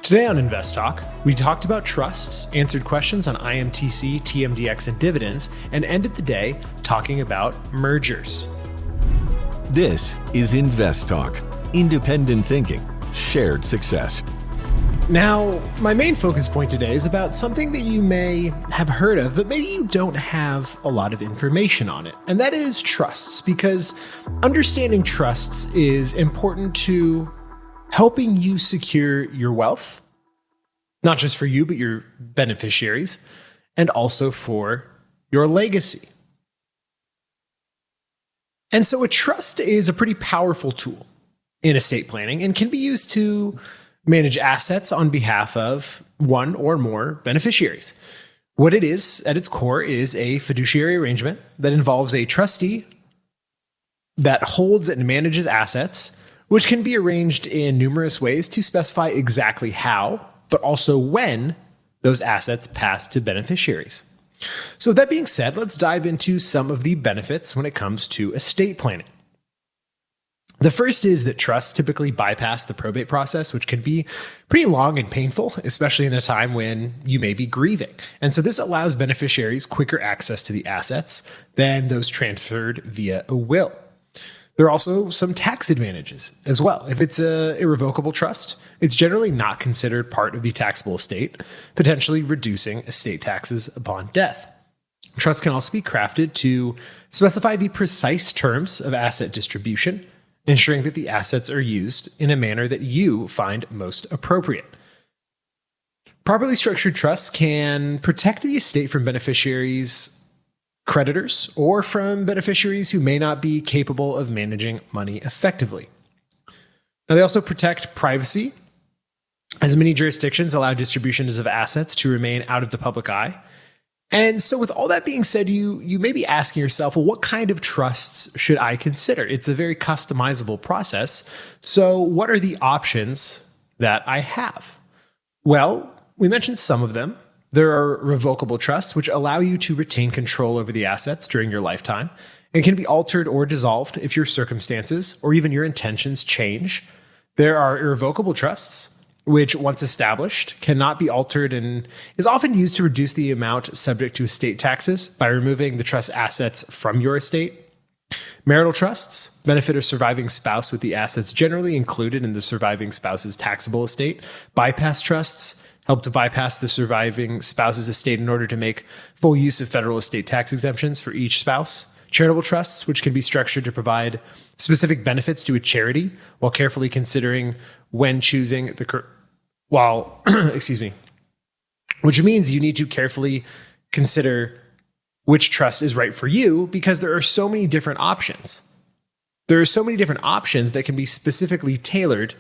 Today on InvestTalk, we talked about trusts, answered questions on INTC, TMDX, and dividends, and ended the day talking about mergers. This is InvestTalk. Independent thinking, shared success. Now, my main focus point today is about something that you may have heard of, but maybe you don't have a lot of information on it, and that is trusts, because understanding trusts is important to helping you secure your wealth, not just for you, but your beneficiaries, and also for your legacy. And so a trust is a pretty powerful tool in estate planning and can be used to manage assets on behalf of one or more beneficiaries. What it is at its core is a fiduciary arrangement that involves a trustee that holds and manages assets, which can be arranged in numerous ways to specify exactly how, but also when those assets pass to beneficiaries. So with that being said, let's dive into some of the benefits when it comes to estate planning. The first is that trusts typically bypass the probate process, which can be pretty long and painful, especially in a time when you may be grieving. And so this allows beneficiaries quicker access to the assets than those transferred via a will. There are also some tax advantages as well. If it's an irrevocable trust, it's generally not considered part of the taxable estate, potentially reducing estate taxes upon death. Trusts can also be crafted to specify the precise terms of asset distribution, ensuring that the assets are used in a manner that you find most appropriate. Properly structured trusts can protect the estate from beneficiaries' creditors or from beneficiaries who may not be capable of managing money effectively. Now, they also protect privacy, as many jurisdictions allow distributions of assets to remain out of the public eye. And so with all that being said, you may be asking yourself, well, what kind of trusts should I consider? It's a very customizable process. So what are the options that I have? Well, we mentioned some of them. There are revocable trusts, which allow you to retain control over the assets during your lifetime and can be altered or dissolved if your circumstances or even your intentions change. There are irrevocable trusts, which once established cannot be altered and is often used to reduce the amount subject to estate taxes by removing the trust assets from your estate. Marital trusts benefit a surviving spouse with the assets generally included in the surviving spouse's taxable estate. Bypass trusts help to bypass the surviving spouse's estate in order to make full use of federal estate tax exemptions for each spouse. Charitable trusts, which can be structured to provide specific benefits to a charity while carefully considering when choosing which means you need to carefully consider which trust is right for you because there are so many different options. There are so many different options that can be specifically tailored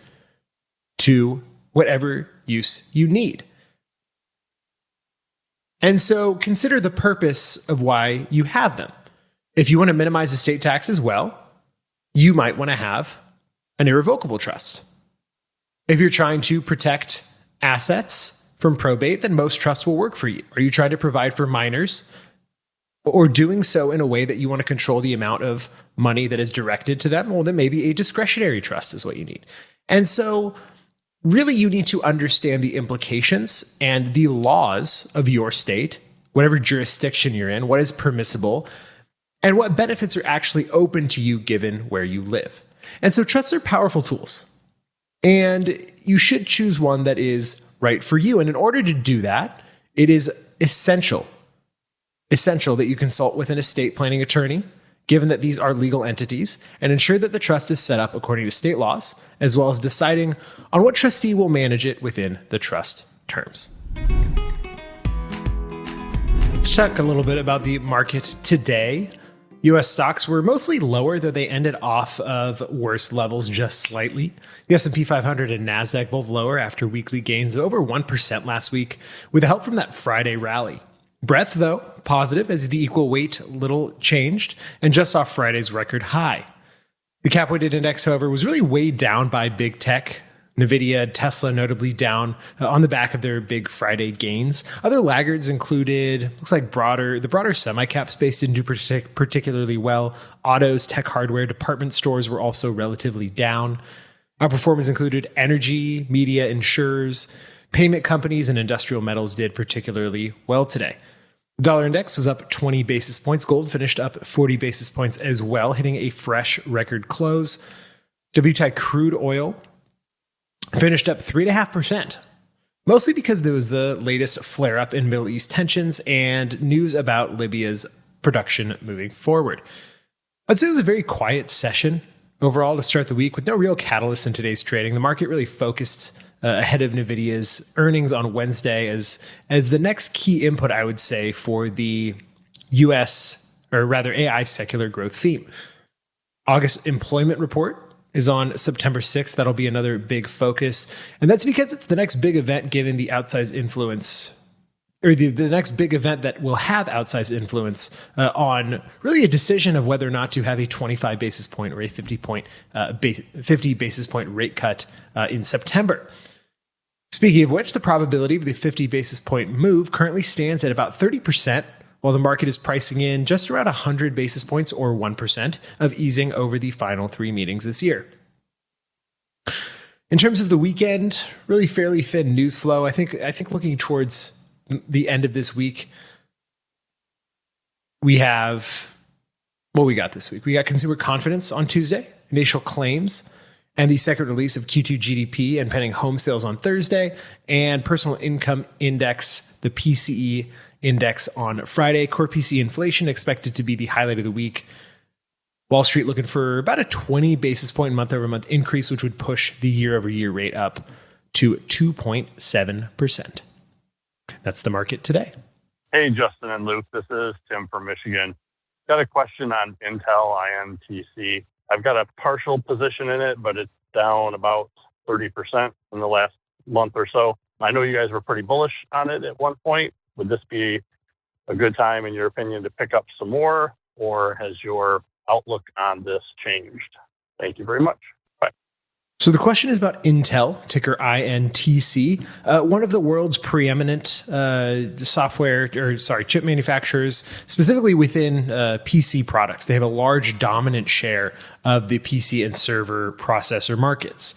to whatever use you need. And so consider the purpose of why you have them. If you want to minimize estate taxes, well, you might want to have an irrevocable trust. If you're trying to protect assets from probate, then most trusts will work for you. Are you trying to provide for minors or doing so in a way that you want to control the amount of money that is directed to them? Well, then maybe a discretionary trust is what you need. And so really, you need to understand the implications and the laws of your state, whatever jurisdiction you're in, what is permissible, and what benefits are actually open to you given where you live. And so trusts are powerful tools, and you should choose one that is right for you. And in order to do that, it is essential that you consult with an estate planning attorney, given that these are legal entities, and ensure that the trust is set up according to state laws, as well as deciding on what trustee will manage it within the trust terms. Let's talk a little bit about the market today. U.S. stocks were mostly lower, though they ended off of worse levels just slightly. The S&P 500 and NASDAQ both lower after weekly gains of over 1% last week, with help from that Friday rally. Breadth, though, positive as the equal weight little changed and just off Friday's record high. The cap-weighted index, however, was really weighed down by big tech. NVIDIA, Tesla notably down on the back of their big Friday gains. Other laggards included, looks like the broader semi-cap space didn't do particularly well. Autos, tech hardware, department stores were also relatively down. Our performance included energy, media, insurers. Payment companies and industrial metals did particularly well today. The dollar index was up 20 basis points. Gold finished up 40 basis points as well, hitting a fresh record close. WTI crude oil finished up 3.5%, mostly because there was the latest flare-up in Middle East tensions and news about Libya's production moving forward. I'd say it was a very quiet session overall to start the week with no real catalyst in today's trading. The market really focused ahead of NVIDIA's earnings on Wednesday as the next key input, I would say, for the US, or rather AI secular growth theme. August employment report is on September 6th. That'll be another big focus. And that's because it's the next big event given the outsized influence, or the next big event that will have outsized influence on really a decision of whether or not to have a 25 basis point or a 50 basis point rate cut in September. Speaking of which, the probability of the 50 basis point move currently stands at about 30%, while the market is pricing in just around 100 basis points or 1% of easing over the final 3 meetings this year. In terms of the weekend, really fairly thin news flow. I think looking towards the end of this week, we have what we got this week. We got consumer confidence on Tuesday, initial claims, and the second release of Q2 GDP and pending home sales on Thursday, and personal income index, the PCE index on Friday. Core PCE inflation expected to be the highlight of the week. Wall Street looking for about a 20 basis point month-over-month increase, which would push the year-over-year rate up to 2.7%. That's the market today. Hey, Justin and Luke. This is Tim from Michigan. Got a question on Intel INTC. I've got a partial position in it, but it's down about 30% in the last month or so. I know you guys were pretty bullish on it at one point. Would this be a good time, in your opinion, to pick up some more, or has your outlook on this changed? Thank you very much. Bye. So the question is about Intel, ticker INTC, one of the world's preeminent chip manufacturers, specifically within PC products. They have a large dominant share of the PC and server processor markets.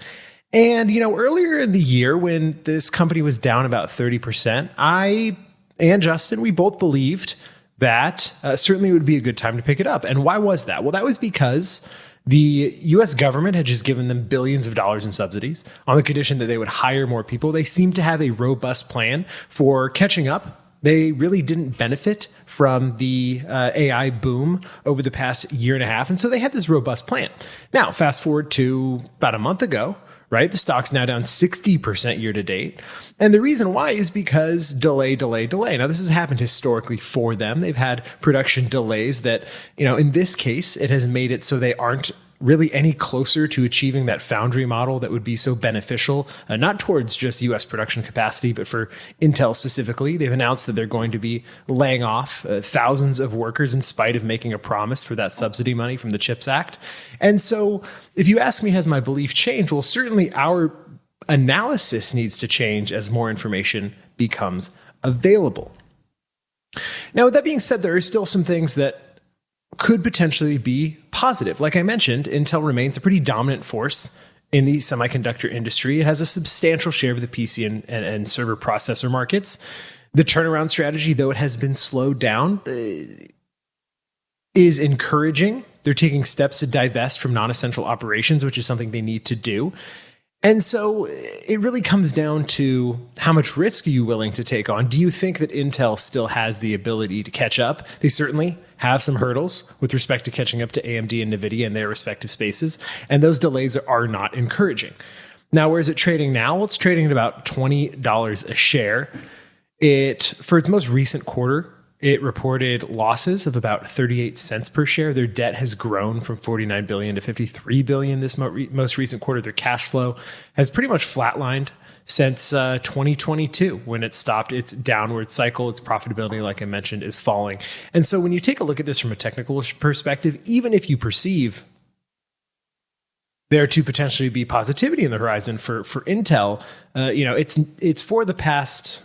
And, earlier in the year when this company was down about 30%, I and Justin, we both believed that certainly it would be a good time to pick it up. And why was that? Well, that was because the U.S. government had just given them billions of dollars in subsidies on the condition that they would hire more people. They seemed to have a robust plan for catching up. They really didn't benefit from the AI boom over the past year and a half. And so they had this robust plan. Now, fast forward to about a month ago, right? The stock's now down 60% year to date. And the reason why is because delay. Now, this has happened historically for them. They've had production delays that, in this case, it has made it so they aren't really any closer to achieving that foundry model that would be so beneficial, not towards just US production capacity, but for Intel specifically. They've announced that they're going to be laying off thousands of workers in spite of making a promise for that subsidy money from the CHIPS Act. And so if you ask me, has my belief changed? Well, certainly our analysis needs to change as more information becomes available. Now, with that being said, there are still some things that could potentially be positive. Like I mentioned, Intel remains a pretty dominant force in the semiconductor industry. It has a substantial share of the PC and server processor markets. The turnaround strategy, though it has been slowed down, is encouraging. They're taking steps to divest from non-essential operations, which is something they need to do. And so it really comes down to how much risk are you willing to take on? Do you think that Intel still has the ability to catch up? They certainly have some hurdles with respect to catching up to AMD and NVIDIA in their respective spaces, and those delays are not encouraging. Now, where is it trading now? Well, it's trading at about $20 a share. For its most recent quarter, it reported losses of about 38 cents per share. Their debt has grown from $49 billion to $53 billion this most recent quarter. Their cash flow has pretty much flatlined since 2022 when it stopped its downward cycle. Its profitability, like I mentioned, is falling. And so when you take a look at this from a technical perspective, even if you perceive there to potentially be positivity in the horizon for Intel, it's for the past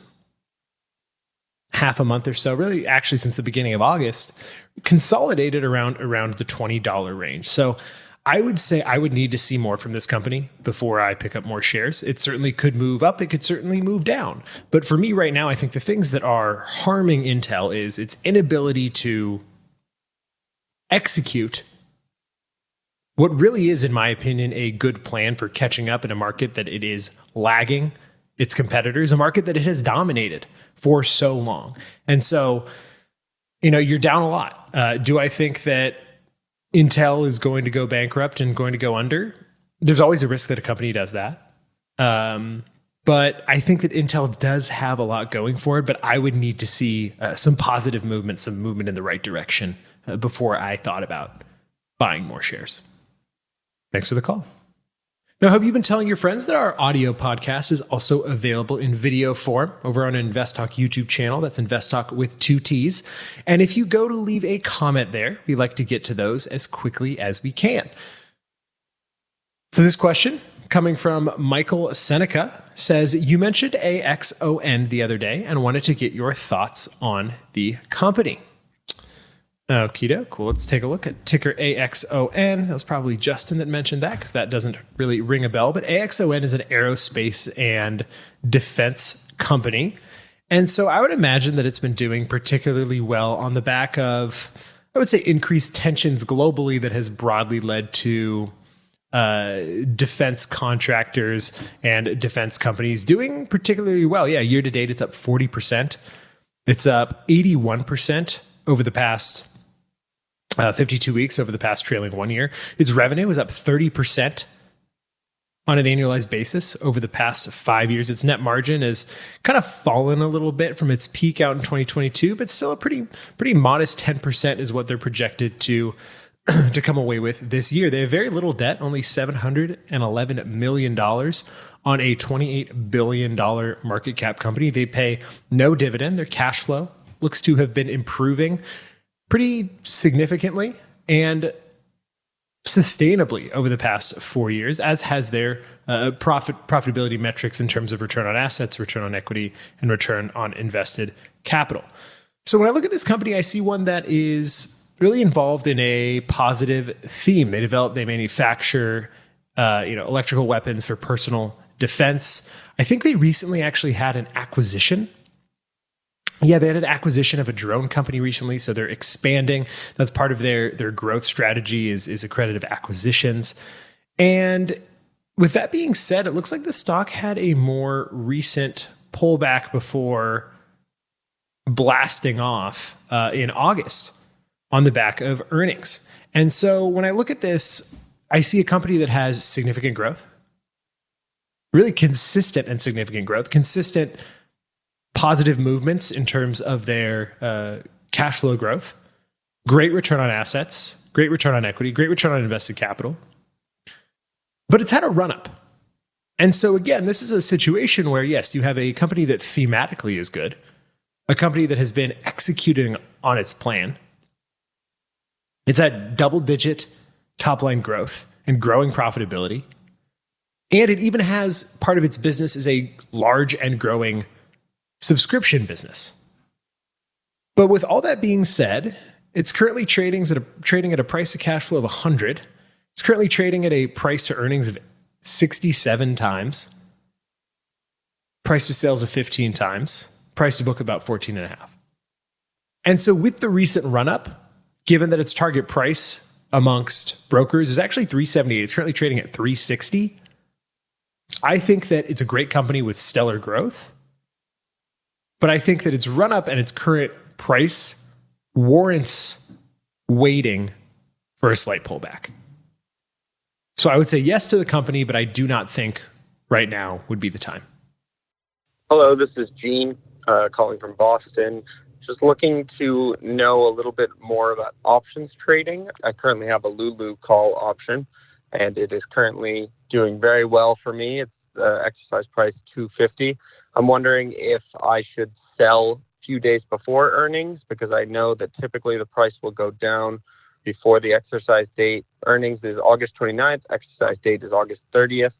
half a month or so, really actually since the beginning of August, consolidated around the $20 range. So I would say I would need to see more from this company before I pick up more shares. It certainly could move up. It could certainly move down. But for me right now, I think the things that are harming Intel is its inability to execute what really is, in my opinion, a good plan for catching up in a market that it is lagging its competitors, a market that it has dominated for so long. And so, you're down a lot. Do I think that Intel is going to go bankrupt and going to go under? There's always a risk that a company does that. But I think that Intel does have a lot going for it, but I would need to see some positive movement, some movement in the right direction before I thought about buying more shares. Thanks for the call. Now, I hope you've been telling your friends that our audio podcast is also available in video form over on InvestTalk YouTube channel. That's InvestTalk with 2 T's. And if you go to leave a comment there, we like to get to those as quickly as we can. So this question, coming from Michael Seneca, says, you mentioned AXON the other day and wanted to get your thoughts on the company. Okie cool. Let's take a look at ticker AXON. That was probably Justin that mentioned that because that doesn't really ring a bell. But AXON is an aerospace and defense company. And so I would imagine that it's been doing particularly well on the back of, I would say, increased tensions globally that has broadly led to defense contractors and defense companies doing particularly well. Yeah, year to date, it's up 40%. It's up 81% over the past 52 weeks over the past trailing 1 year. Its revenue is up 30% on an annualized basis over the past 5 years. Its net margin has kind of fallen a little bit from its peak out in 2022, but still a pretty modest 10% is what they're projected to come away with this year. They have very little debt, only $711 million on a $28 billion market cap company. They pay no dividend. Their cash flow looks to have been improving pretty significantly and sustainably over the past 4 years, as has their profitability metrics in terms of return on assets, return on equity, and return on invested capital. So when I look at this company, I see one that is really involved in a positive theme. They manufacture electrical weapons for personal defense. I think they recently actually had an acquisition. Yeah, they had an acquisition of a drone company recently, so they're expanding. That's part of their growth strategy is accretive acquisitions. And with that being said, it looks like the stock had a more recent pullback before blasting off in August on the back of earnings. And so when I look at this, I see a company that has significant growth, really consistent and significant growth, consistent positive movements in terms of their cash flow growth, great return on assets, great return on equity, great return on invested capital. But it's had a run up. And so again, this is a situation where, yes, you have a company that thematically is good, a company that has been executing on its plan. It's had double-digit top-line growth and growing profitability. And it even has part of its business is a large and growing subscription business. But with all that being said, it's currently trading at a price to cash flow of 100. It's currently trading at a price to earnings of 67 times, price to sales of 15 times, price to book about 14.5. And so with the recent run-up, given that its target price amongst brokers is actually 378, it's currently trading at 360. I think that it's a great company with stellar growth. But I think that its run-up and its current price warrants waiting for a slight pullback. So I would say yes to the company, but I do not think right now would be the time. Hello, this is Gene calling from Boston. Just looking to know a little bit more about options trading. I currently have a Lulu call option, and it is currently doing very well for me. It's exercise price $250. I'm wondering if I should sell a few days before earnings, because I know that typically the price will go down before the exercise date. Earnings is August 29th. Exercise date is August 30th.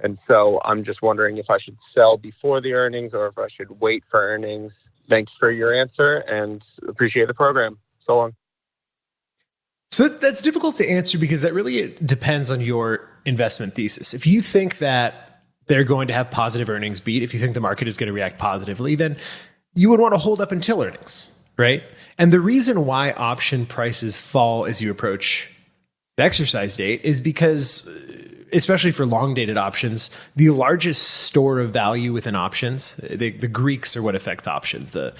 And so I'm just wondering if I should sell before the earnings or if I should wait for earnings. Thanks for your answer and appreciate the program. So long. So that's difficult to answer because that really depends on your investment thesis. If you think that they're going to have positive earnings beat, if you think the market is going to react positively, then you would want to hold up until earnings, right? And the reason why option prices fall as you approach the exercise date is because, especially for long dated options, the largest store of value within options, the Greeks are what affects options, the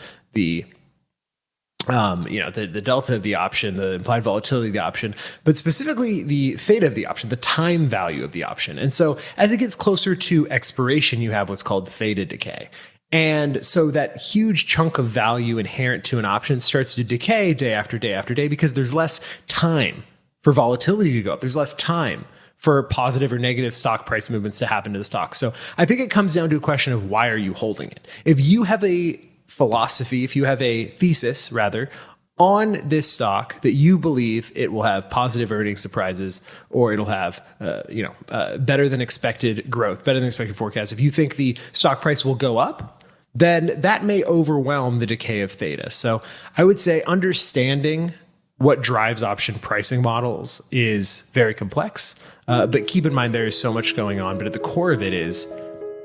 delta of the option, the implied volatility of the option, but specifically the theta of the option, the time value of the option. And so as it gets closer to expiration, you have what's called theta decay. And so that huge chunk of value inherent to an option starts to decay day after day after day because there's less time for volatility to go up. There's less time for positive or negative stock price movements to happen to the stock. So I think it comes down to a question of why are you holding it? If you have a philosophy, if you have a thesis rather, on this stock that you believe it will have positive earnings surprises or it'll have better than expected growth, better than expected forecast, if you think the stock price will go up, then that may overwhelm the decay of theta. So I would say understanding what drives option pricing models is very complex, but keep in mind there is so much going on. But at the core of it is,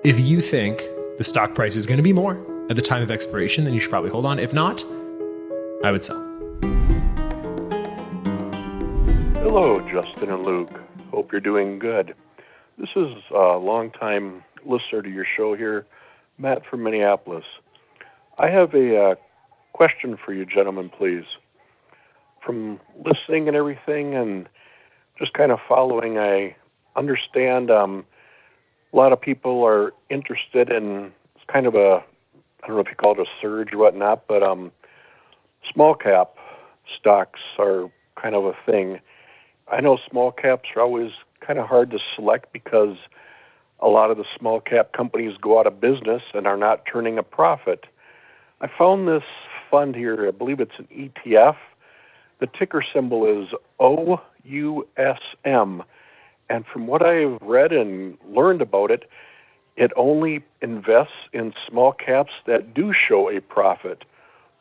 if you think the stock price is going to be more at the time of expiration, then you should probably hold on. If not, I would sell. Hello, Justin and Luke. Hope you're doing good. This is a longtime listener to your show here, Matt from Minneapolis. I have a question for you gentlemen, please. From listening and everything and just kind of following, I understand a lot of people are interested in kind of a, I don't know if you call it a surge or whatnot, but small cap stocks are kind of a thing. I know small caps are always kind of hard to select because a lot of the small cap companies go out of business and are not turning a profit. I found this fund here, I believe it's an ETF. The ticker symbol is OUSM. And from what I've read and learned about it, it only invests in small caps that do show a profit.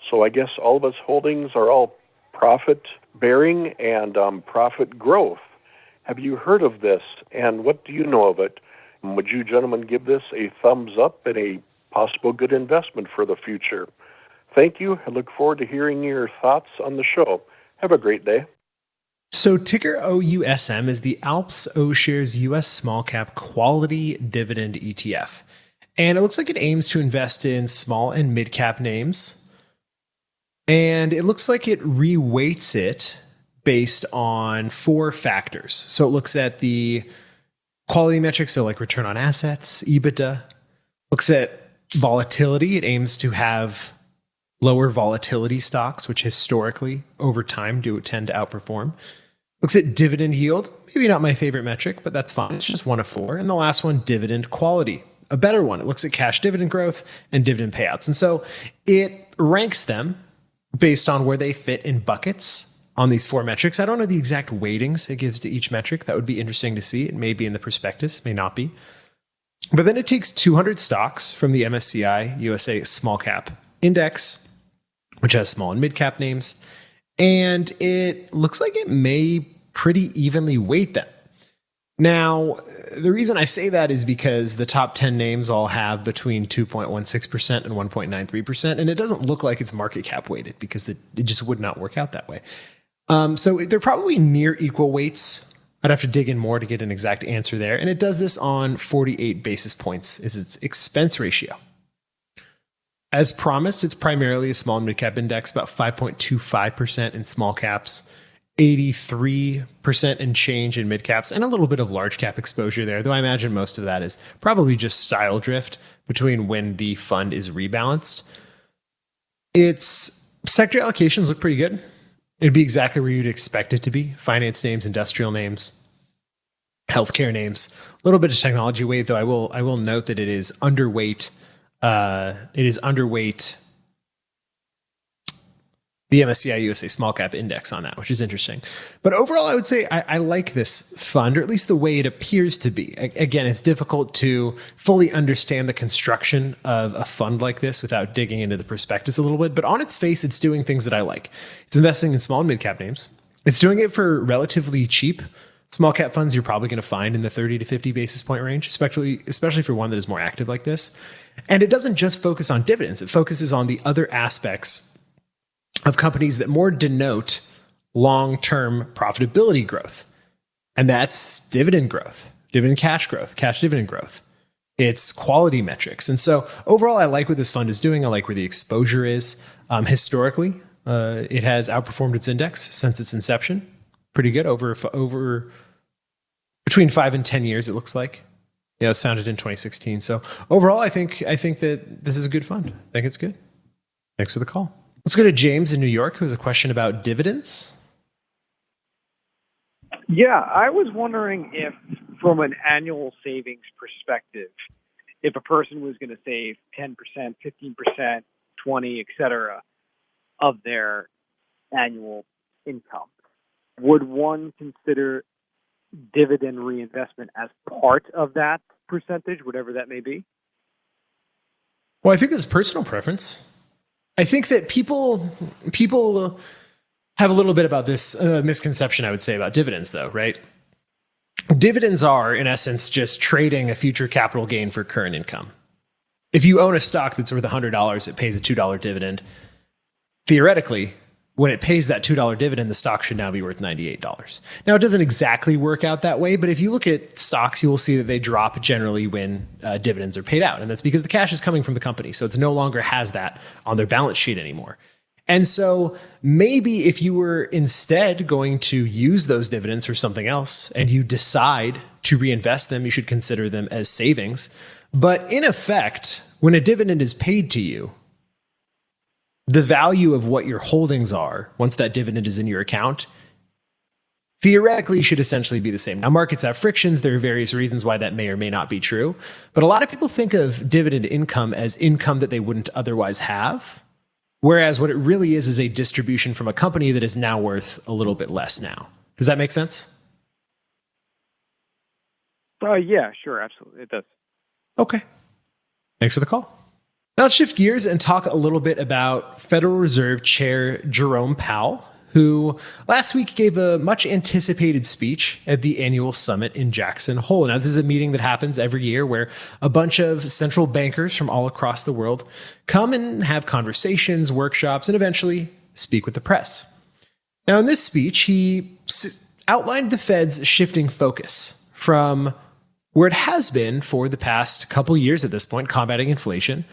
So I guess all of its holdings are all profit-bearing and profit growth. Have you heard of this, and what do you know of it? Would you gentlemen give this a thumbs up and a possible good investment for the future? Thank you. I look forward to hearing your thoughts on the show. Have a great day. So ticker OUSM is the ALPS O-Shares US Small Cap Quality Dividend ETF. And it looks like it aims to invest in small and mid-cap names. And it looks like it reweights it based on 4 factors. So it looks at the quality metrics, so like return on assets, EBITDA. Looks at volatility. It aims to have lower volatility stocks, which historically over time do tend to outperform. Looks at dividend yield. Maybe not my favorite metric, but that's fine. It's just one of 4. And the last one, dividend quality. A better one. It looks at cash dividend growth and dividend payouts. And so it ranks them based on where they fit in buckets on these 4 metrics. I don't know the exact weightings it gives to each metric. That would be interesting to see. It may be in the prospectus, may not be. But then it takes 200 stocks from the MSCI USA Small Cap Index, which has small and mid cap names, and it looks like it may pretty evenly weight them. Now, the reason I say that is because the top 10 names all have between 2.16% and 1.93%, and it doesn't look like it's market cap weighted because it just would not work out that way. So they're probably near equal weights. I'd have to dig in more to get an exact answer there. And it does this on 48 basis points is its expense ratio. As promised, it's primarily a small and mid-cap index, about 5.25% in small caps, 83% in change in mid-caps, and a little bit of large cap exposure there, though I imagine most of that is probably just style drift between when the fund is rebalanced. Its sector allocations look pretty good. It'd be exactly where you'd expect it to be. Finance names, industrial names, healthcare names, a little bit of technology weight, though I will note that it is underweight. It is underweight the MSCI USA Small Cap Index on that, which is interesting. But overall, I would say I like this fund, or at least the way it appears to be. Again, it's difficult to fully understand the construction of a fund like this without digging into the prospectus a little bit. But on its face, it's doing things that I like. It's investing in small and mid-cap names. It's doing it for relatively cheap. Small cap funds you're probably going to find in the 30 to 50 basis point range, especially for one that is more active like this. And it doesn't just focus on dividends. It focuses on the other aspects of companies that more denote long-term profitability growth. And that's dividend growth, dividend cash growth, cash dividend growth. It's quality metrics. And so overall, I like what this fund is doing. I like where the exposure is. Historically, it has outperformed its index since its inception. Pretty good over between 5 and 10 years, it looks like. Yeah, it was founded in 2016. So overall, I think that this is a good fund. I think it's good. Thanks for the call. Let's go to James in New York, who has a question about dividends. Yeah, I was wondering if, from an annual savings perspective, if a person was going to save 10%, 15%, 20%, et cetera, of their annual income, would one consider dividend reinvestment as part of that percentage, whatever that may be? Well, I think that's personal preference. I think that people have a little bit about this misconception, I would say, about dividends, though, right? Dividends are, in essence, just trading a future capital gain for current income. If you own a stock that's worth $100, it pays a $2 dividend. Theoretically, when it pays that $2 dividend, the stock should now be worth $98. Now, it doesn't exactly work out that way, but if you look at stocks, you will see that they drop generally when dividends are paid out. And that's because the cash is coming from the company. So it's no longer has that on their balance sheet anymore. And so maybe if you were instead going to use those dividends for something else and you decide to reinvest them, you should consider them as savings. But in effect, when a dividend is paid to you, the value of what your holdings are once that dividend is in your account theoretically should essentially be the same. Now, markets have frictions. There are various reasons why that may or may not be true. But a lot of people think of dividend income as income that they wouldn't otherwise have. Whereas what it really is a distribution from a company that is now worth a little bit less now. Does that make sense? Yeah, sure. Absolutely. It does. Okay. Thanks for the call. Now let's shift gears and talk a little bit about Federal Reserve Chair Jerome Powell, who last week gave a much anticipated speech at the annual summit in Jackson Hole. Now, this is a meeting that happens every year where a bunch of central bankers from all across the world come and have conversations, workshops, and eventually speak with the press. Now, in this speech, he outlined the Fed's shifting focus from where it has been for the past couple years at this point, combating inflation,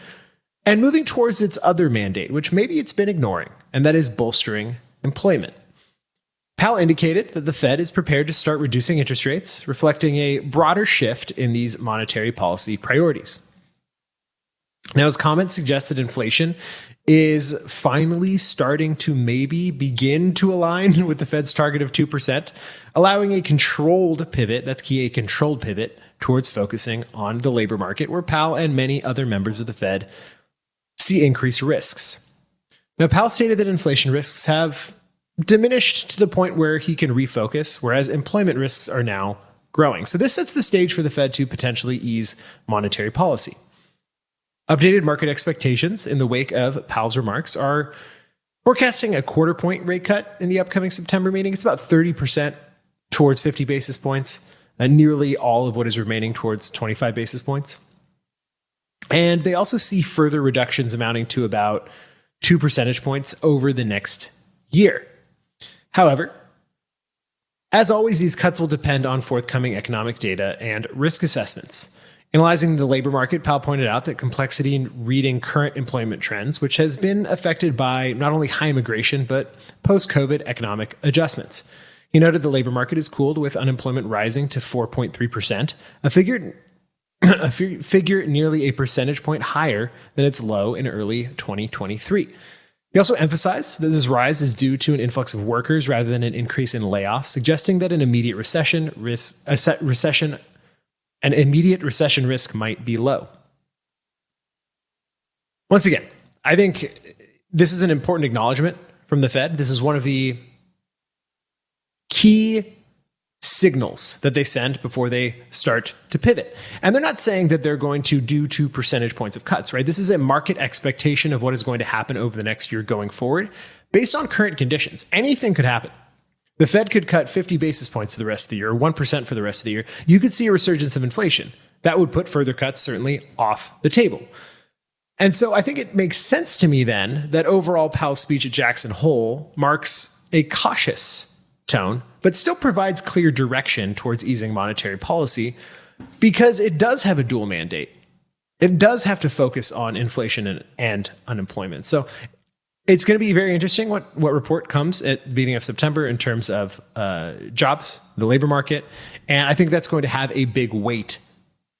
and moving towards its other mandate, which maybe it's been ignoring, and that is bolstering employment. Powell indicated that the Fed is prepared to start reducing interest rates, reflecting a broader shift in these monetary policy priorities. Now, his comments suggest that inflation is finally starting to maybe begin to align with the Fed's target of 2%, allowing a controlled pivot, that's key, a controlled pivot towards focusing on the labor market, where Powell and many other members of the Fed see increased risks. Now, Powell stated that inflation risks have diminished to the point where he can refocus, whereas employment risks are now growing. So this sets the stage for the Fed to potentially ease monetary policy. Updated market expectations in the wake of Powell's remarks are forecasting a quarter point rate cut in the upcoming September meeting. It's about 30% towards 50 basis points, and nearly all of what is remaining towards 25 basis points. And they also see further reductions amounting to about 2 percentage points over the next year. However, as always, these cuts will depend on forthcoming economic data and risk assessments. Analyzing the labor market, Powell pointed out that complexity in reading current employment trends, which has been affected by not only high immigration, but post-COVID economic adjustments. He noted the labor market is cooled with unemployment rising to 4.3%, a figure nearly a percentage point higher than its low in early 2023. He also emphasized that this rise is due to an influx of workers rather than an increase in layoffs, suggesting that an immediate recession risk might be low. Once again, I think this is an important acknowledgement from the Fed. This is one of the key signals that they send before they start to pivot. And they're not saying that they're going to do 2 percentage points of cuts, right? This is a market expectation of what is going to happen over the next year going forward based on current conditions. Anything could happen. the Fed could cut 50 basis points for the rest of the year, or 1% for the rest of the year. You could see a resurgence of inflation. That would put further cuts certainly off the table. And so I think it makes sense to me then that overall Powell's speech at Jackson Hole marks a cautious tone, but still provides clear direction towards easing monetary policy because it does have a dual mandate. It does have to focus on inflation and unemployment. So it's going to be very interesting what report comes at the beginning of September in terms of jobs, the labor market. And I think that's going to have a big weight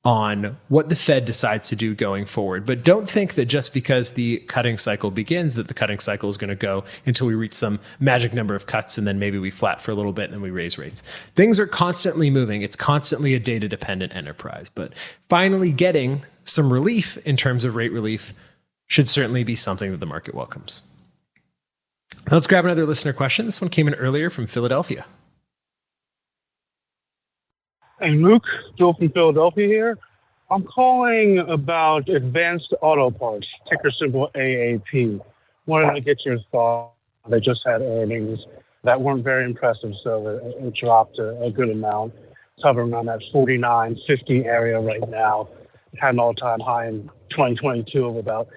on what the Fed decides to do going forward. But don't think that just because the cutting cycle begins, that the cutting cycle is going to go until we reach some magic number of cuts and then maybe we flat for a little bit and then we raise rates. Things are constantly moving. It's constantly a data-dependent enterprise. But finally getting some relief in terms of rate relief should certainly be something that the market welcomes. Let's grab another listener question. This one came in earlier from Philadelphia. Hey, Luke, Joe from Philadelphia here. I'm calling about Advanced Auto Parts, ticker symbol AAP. Wanted to get your thoughts. They just had earnings that weren't very impressive, so it dropped a good amount. It's hovering around that 49.50 area right now. It had an all-time high in 2022 of about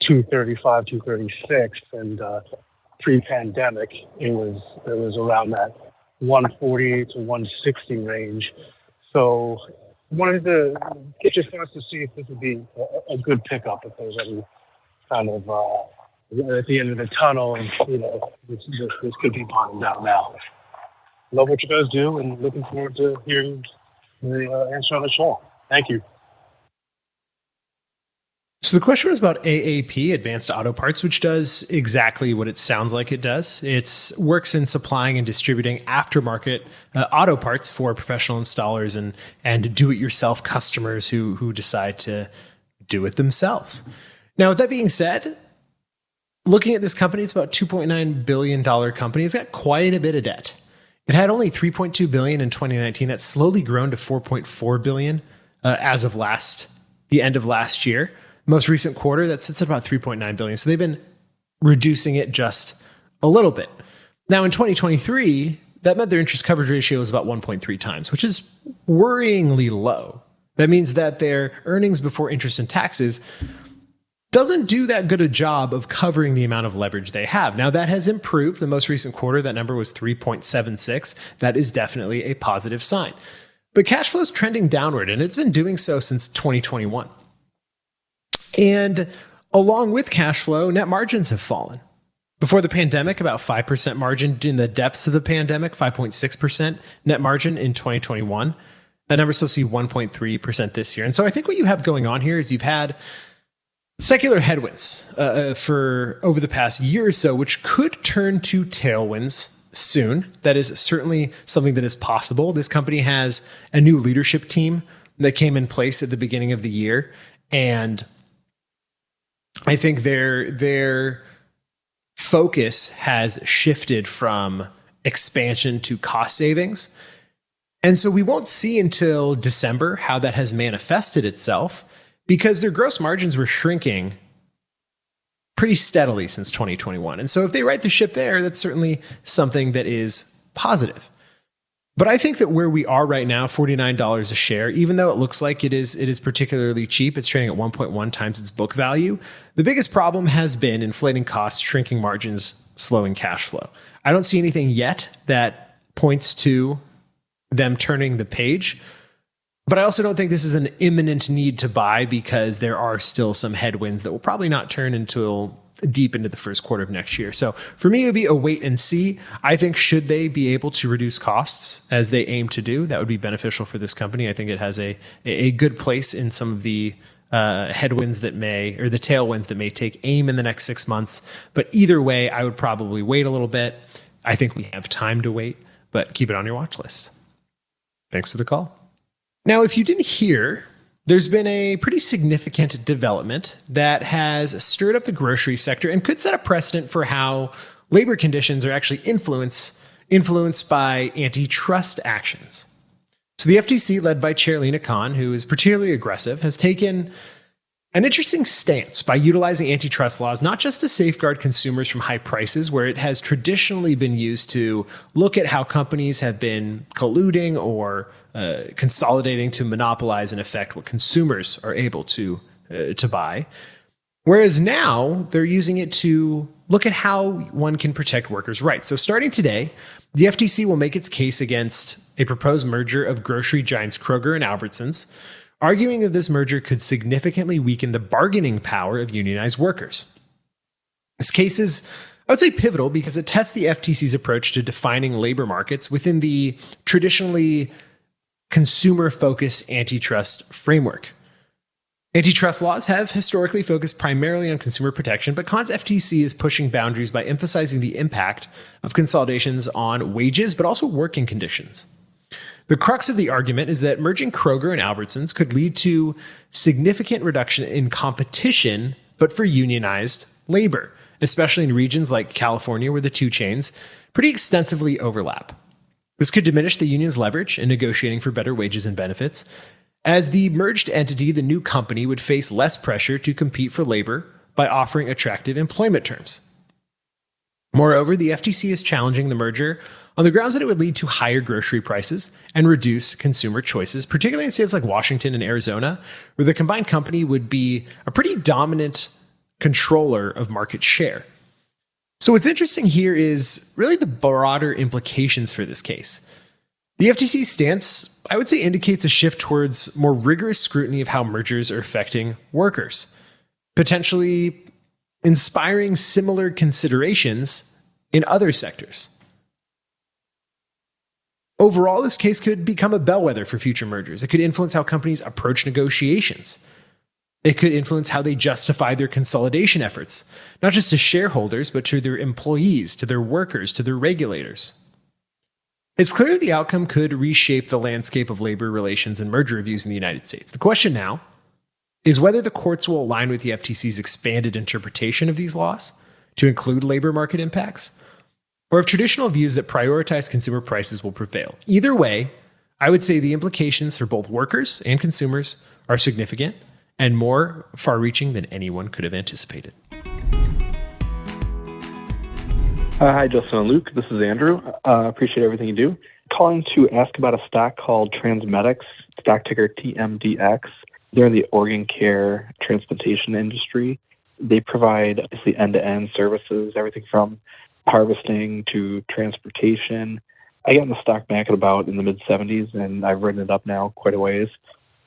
235, 236, and pre-pandemic, it was around that 140 to 160 range. So wanted to get your thoughts to see if this would be a good pickup, if there's any kind of at the end of the tunnel, and this could be bottomed out now. Love what you guys do, and looking forward to hearing the answer on the show. Thank you. So the question was about AAP, Advanced Auto Parts, which does exactly what it sounds like it does. It works in supplying and distributing aftermarket auto parts for professional installers and do-it-yourself customers who decide to do it themselves. Now, with that being said, looking at this company, it's about $2.9 billion company. It's got quite a bit of debt. It had only $3.2 billion in 2019. That's slowly grown to $4.4 billion as of the end of last year. Most recent quarter, that sits at about $3.9 billion. So they've been reducing it just a little bit. Now in 2023, that meant their interest coverage ratio was about 1.3 times, which is worryingly low. That means that their earnings before interest and taxes doesn't do that good a job of covering the amount of leverage they have. Now that has improved. The most recent quarter, that number was 3.76. That is definitely a positive sign. But cash flow is trending downward, and it's been doing so since 2021. And along with cash flow, net margins have fallen. Before the pandemic, about 5% margin. In the depths of the pandemic, 5.6% net margin in 2021. That number still see 1.3% this year. And so I think what you have going on here is you've had secular headwinds for over the past year or so, which could turn to tailwinds soon. That is certainly something that is possible. This company has a new leadership team that came in place at the beginning of the year. And I think their focus has shifted from expansion to cost savings. And so we won't see until December how that has manifested itself, because their gross margins were shrinking pretty steadily since 2021. And so if they right the ship there, that's certainly something that is positive. But I think that where we are right now, $49 a share, even though it looks like it is particularly cheap, it's trading at 1.1 times its book value. The biggest problem has been inflating costs, shrinking margins, slowing cash flow. I don't see anything yet that points to them turning the page. But I also don't think this is an imminent need to buy, because there are still some headwinds that will probably not turn until deep into the first quarter of next year. So for me, it would be a wait and see. I think should they be able to reduce costs as they aim to do, that would be beneficial for this company. I think it has a good place in some of the headwinds that may, or the tailwinds that may take aim in the next 6 months. But either way, I would probably wait a little bit. I think we have time to wait, but keep it on your watch list. Thanks for the call. Now, if you didn't hear, there's been a pretty significant development that has stirred up the grocery sector and could set a precedent for how labor conditions are actually influenced by antitrust actions. So the FTC, led by Chair Lina Khan, who is particularly aggressive, has taken an interesting stance by utilizing antitrust laws, not just to safeguard consumers from high prices, where it has traditionally been used to look at how companies have been colluding or consolidating to monopolize and affect what consumers are able to buy. Whereas now they're using it to look at how one can protect workers' rights. So starting today, the FTC will make its case against a proposed merger of grocery giants Kroger and Albertsons, arguing that this merger could significantly weaken the bargaining power of unionized workers. This case is, I would say, pivotal because it tests the FTC's approach to defining labor markets within the traditionally consumer-focused antitrust framework. Antitrust laws have historically focused primarily on consumer protection, but Khan's FTC is pushing boundaries by emphasizing the impact of consolidations on wages, but also working conditions. The crux of the argument is that merging Kroger and Albertsons could lead to significant reduction in competition, but for unionized labor, especially in regions like California, where the two chains pretty extensively overlap. This could diminish the union's leverage in negotiating for better wages and benefits. As the merged entity, the new company would face less pressure to compete for labor by offering attractive employment terms. Moreover, the FTC is challenging the merger on the grounds that it would lead to higher grocery prices and reduce consumer choices, particularly in states like Washington and Arizona, where the combined company would be a pretty dominant controller of market share. So what's interesting here is really the broader implications for this case. The FTC's stance, I would say, indicates a shift towards more rigorous scrutiny of how mergers are affecting workers, potentially inspiring similar considerations in other sectors. Overall, this case could become a bellwether for future mergers. It could influence how companies approach negotiations. It could influence how they justify their consolidation efforts, not just to shareholders, but to their employees, to their workers, to their regulators. It's clear the outcome could reshape the landscape of labor relations and merger reviews in the United States. The question now is whether the courts will align with the FTC's expanded interpretation of these laws to include labor market impacts, or if traditional views that prioritize consumer prices will prevail. Either way, I would say the implications for both workers and consumers are significant and more far-reaching than anyone could have anticipated. Hi, Justin and Luke. This is Andrew. Appreciate everything you do. Calling to ask about a stock called TransMedics, stock ticker TMDX. They're in the organ care transplantation industry. They provide basically end-to-end services, everything from harvesting to transportation. I got in the stock back at about in the mid-70s, and I've written it up now quite a ways.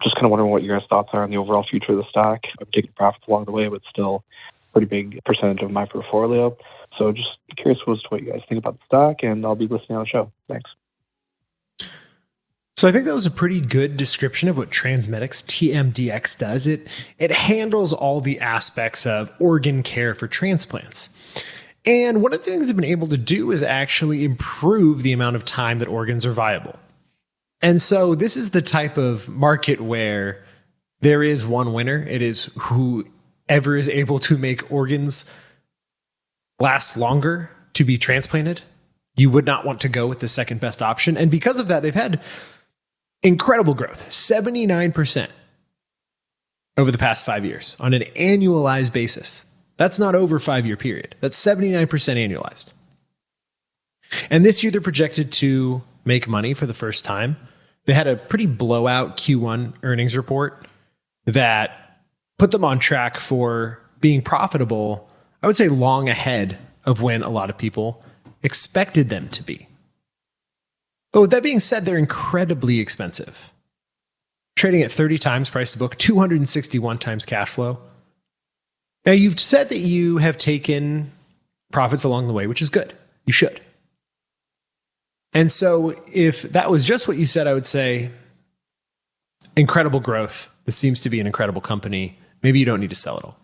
Just kind of wondering what your guys' thoughts are on the overall future of the stock. I'm taking profits along the way, but still a pretty big percentage of my portfolio. So just curious as to what you guys think about the stock, and I'll be listening on the show. Thanks. So I think that was a pretty good description of what TransMedics TMDX does. It handles all the aspects of organ care for transplants. And one of the things they've been able to do is actually improve the amount of time that organs are viable. And so this is the type of market where there is one winner. It is whoever is able to make organs last longer to be transplanted. You would not want to go with the second best option. And because of that, they've had incredible growth, 79% over the past 5 years on an annualized basis. That's not over a 5-year period. That's 79% annualized. And this year they're projected to make money for the first time. They had a pretty blowout Q1 earnings report that put them on track for being profitable, I would say long ahead of when a lot of people expected them to be. But with that being said, they're incredibly expensive. Trading at 30 times price to book, 261 times cash flow. Now, you've said that you have taken profits along the way, which is good. You should. And so if that was just what you said, I would say incredible growth. This seems to be an incredible company. Maybe you don't need to sell it all.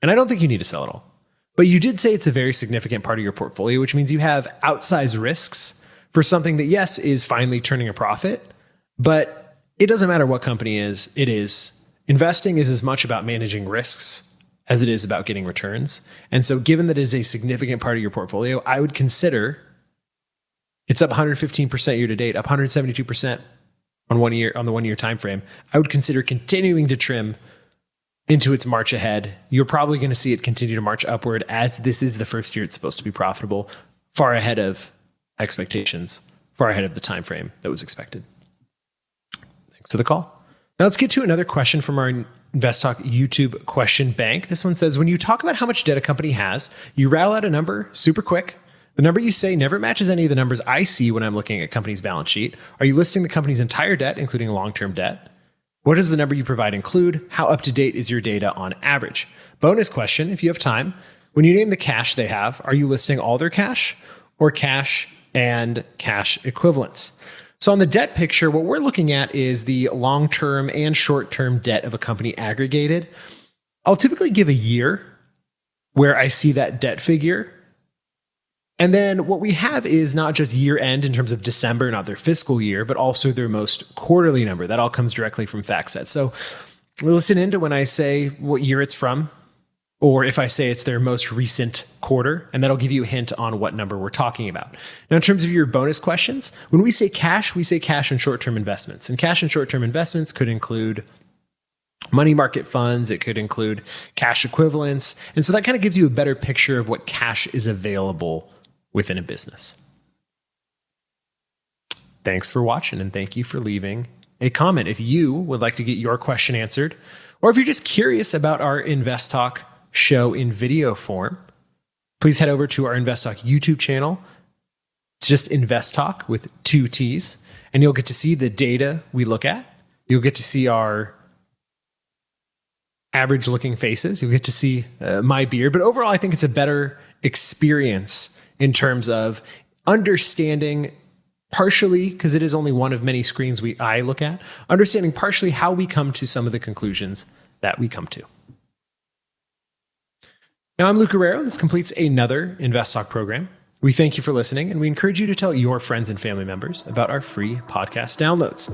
And I don't think you need to sell it all. But you did say it's a very significant part of your portfolio, which means you have outsized risks for something that, yes, is finally turning a profit, but it doesn't matter what company it is. Investing is as much about managing risks as it is about getting returns. And so given that it is a significant part of your portfolio, I would consider it's up 115% year to date, up 172% on the 1 year time frame. I would consider continuing to trim into its march ahead. You're probably going to see it continue to march upward, as this is the first year it's supposed to be profitable, far ahead of expectations, far ahead of the time frame that was expected. Thanks for the call. Now let's get to another question from our InvestTalk YouTube question bank. This one says, when you talk about how much debt a company has, you rattle out a number super quick. The number you say never matches any of the numbers I see when I'm looking at a company's balance sheet. Are you listing the company's entire debt, including long-term debt? What does the number you provide include? How up-to-date is your data on average? Bonus question, if you have time, when you name the cash they have, are you listing all their cash or cash and cash equivalents? So on the debt picture, what we're looking at is the long-term and short-term debt of a company aggregated. I'll typically give a year where I see that debt figure. And then what we have is not just year end in terms of December, not their fiscal year, but also their most quarterly number. That all comes directly from FactSet. So listen into when I say what year it's from, or if I say it's their most recent quarter, and that'll give you a hint on what number we're talking about. Now, in terms of your bonus questions, when we say cash and short-term investments. And cash and short-term investments could include money market funds. It could include cash equivalents. And so that kind of gives you a better picture of what cash is available within a business. Thanks for watching, and thank you for leaving a comment. If you would like to get your question answered, or if you're just curious about our InvestTalk show in video form, please head over to our InvestTalk YouTube channel. It's just InvestTalk with 2 T's, and you'll get to see the data we look at. You'll get to see our average looking faces. You'll get to see my beard, but overall, I think it's a better experience in terms of understanding partially, because it is only one of many screens I look at, understanding partially how we come to some of the conclusions that we come to. Now, I'm Luke Guerrero, and this completes another InvestTalk program. We thank you for listening, and we encourage you to tell your friends and family members about our free podcast downloads.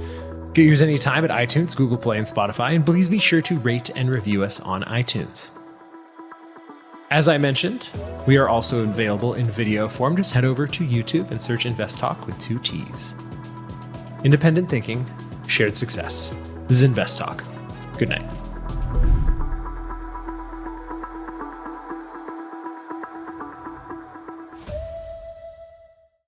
Get yours anytime at iTunes, Google Play, and Spotify, and please be sure to rate and review us on iTunes. As I mentioned, we are also available in video form. Just head over to YouTube and search InvestTalk with 2 T's. Independent thinking, shared success. This is InvestTalk. Good night.